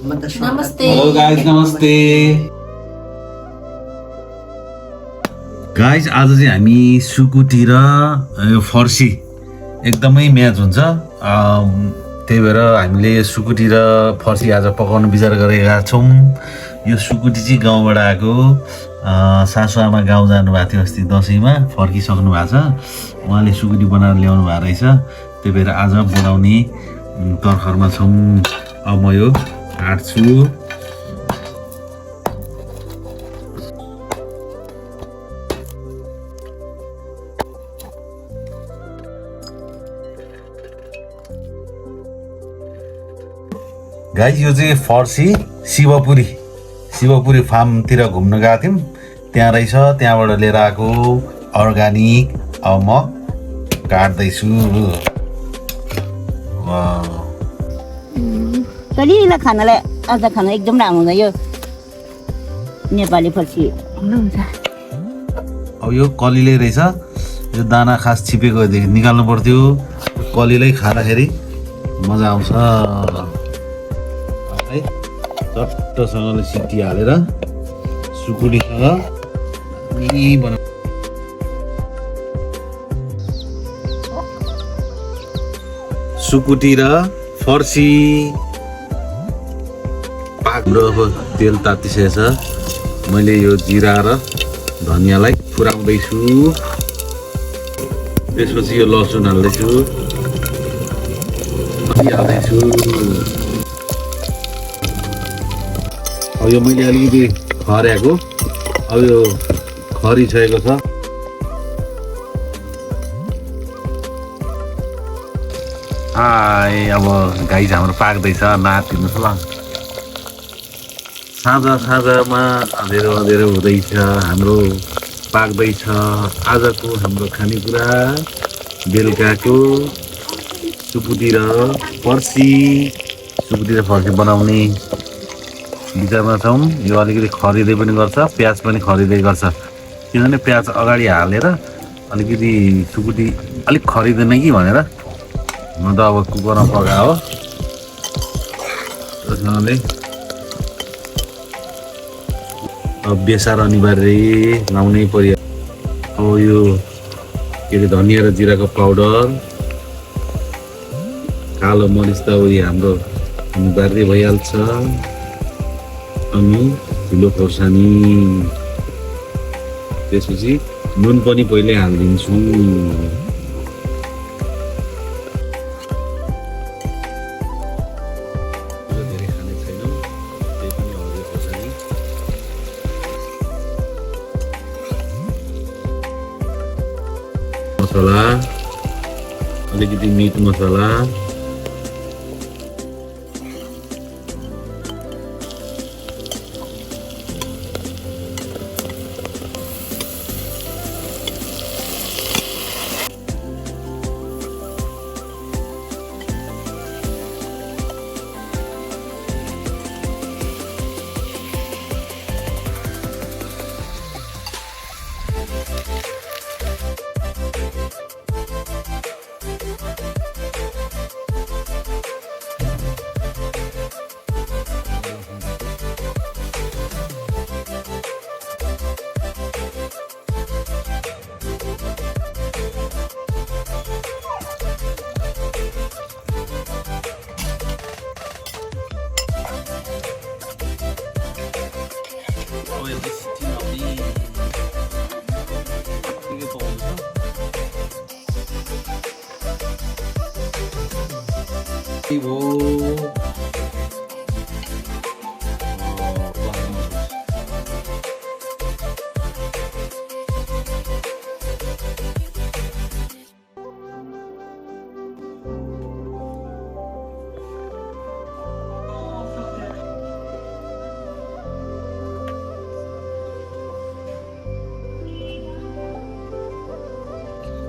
नमस्ते। Hello guys, नमस्ते guys. आज चाहिँ हामी सुकुटी र फर्सी एकदमै म्याच हुन्छ। त्यही भएर हामीले सुकुटी र फर्सी आज पकाउन विचार गरेका छौँ। यो सुकुटी चाहिँ गाउँबाट आएको। सासु आमा गाउँ जानुभएको थियो अस्ति दसैँमा, फर्किसक्नु भएको छ। उहाँले सुकुटी बनाएर ल्याउनु भएको रहेछ। त्यही भएर आज बनाउने तर्खरमा छौँ। अब म यो काट्छु। गाइस, यो चाहिँ फर्सी शिवपुरी फार्मतिर घुम्न गएको थियौँ। त्यहाँ रहेछ, त्यहाँबाट लिएर आएको अर्ग्यानिक। अब म काट्दैछु। कलिला खानालाई आज खाना एकदम राम्रो हुन्छ यो नेपाली फर्सी। अब यो कलिलै रहेछ। यो दाना खास छिपेको निकाल्नु पर्थ्यो। कलिलै खाँदाखेरि मजा आउँछ है। चट्टसँगले सिटी हालेर सुकुटीसँग बना। सुकुटी र फर्सी हाम्रो तेल तातिसकेको छ। मैले यो जिरा र धनियाँलाई फुराउँदैछु। त्यसपछि यो लसुन हाल्दैछु, हाल्दैछु। अब यो मैले अलिकति खर्याएको, अब यो खरिसकेको छ। अब गाइस हाम्रो पाक्दैछ। नातिनुहोस् ल। साँझमा अँधेरो हुँदैछ, हाम्रो पाक्दैछ। आजको हाम्रो खानेकुरा बेलुकाको सुकुटी र फर्सी बनाउने विचारमा छौँ। यो अलिकति खरिँदै पनि गर्छ, प्याज पनि खरिँदै गर्छ। किनभने प्याज अगाडि हालेर अलिकति सुकुटी अलिक खरिँदैन कि भनेर म त अब कुकरमा पकायो। त्यसैले अब बेसार अनिवार्य लाउनै पर्यो। अब यो के अरे धनियाँ र जिराको पाउडर, कालो मरिच त उयो हाम्रो अनिवार्य भइहाल्छ। अनि ठुलो खोर्सानी, त्यसपछि नुन पनि पहिले हालिदिन्छु। धेरै खाने छैनौँ, त्यही पनि हरियो खोर्सानी। मसला, अलिकति मिट मसला,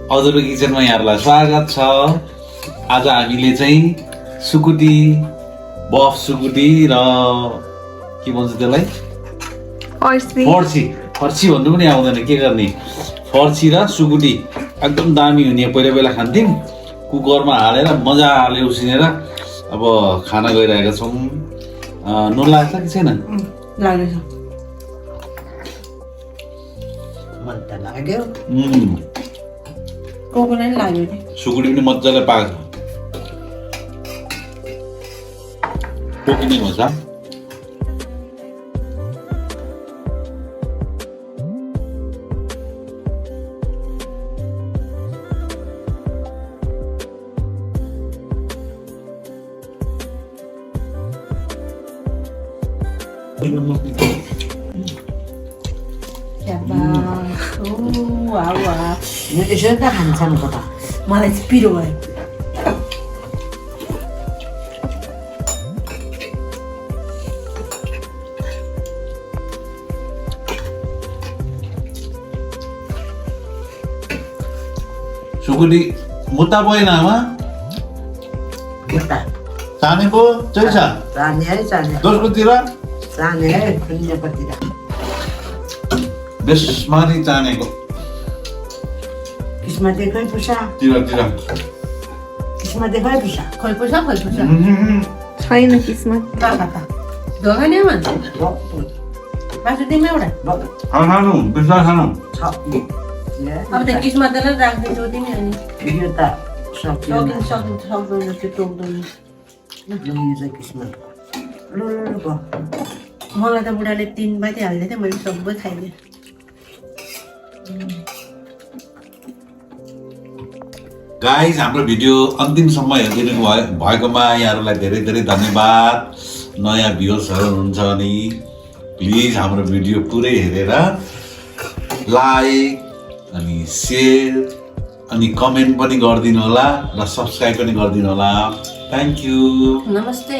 अधुरो किचनमा यहाँहरूलाई स्वागत छ। आज हामीले चाहिँ सुकुटी, बफ सुकुटी र के भन्छ त्यसलाई, फर्सी भन्नु पनि आउँदैन, के गर्ने। फर्सी र सुकुटी एकदम दामी हुने। पहिला खान्थ्यौँ, कुकरमा हालेर मजाले उसिनेर अब खाना गइरहेका छौँ। नुन लाग्छ कि छैन? लाग्दैछ मन त लाग्यो कोकोलाई नि लाग्यो नि सुकुटी पनि मजाले पाएको छ पोकिने मजा यसरी त खान्छ म त मलाई चाहिँ पिरो भयो सुकुटी मुद्दा परेन आमा चानेको चाहिँ छ चाने है चाने दोस्रोतिर चाने है शून्यपट्टितिर बेसमारी चानेको किस्मत देखै पुसा तिर किस्मत देखै पुसा खोइ पुसा छैन किस्मत धोका नि भन्छ मासु दिउँ एउटा खानु बिस्तारै खानु अब त किस्मतलाई राख्दैछौ तिमी अनि यो त सक्यो सक्दैन त्यो टोक्दैन यो चाहिँ किस्मत ल मलाई त बुढाले 3 बाटी हाल्दै थियो मैले सबै खाइदिएँ गाइज हाम्रो भिडियो अन्तिमसम्म हेरिदिनु भएकोमा यहाँहरूलाई धेरै धेरै धन्यवाद नयाँ भ्युअर्सहरू हुनुहुन्छ भने प्लिज हाम्रो भिडियो पुरै हेरेर लाइक अनि सेयर अनि कमेन्ट पनि गरिदिनु होला र सब्सक्राइब पनि गरिदिनु होला थ्याङ्क यू नमस्ते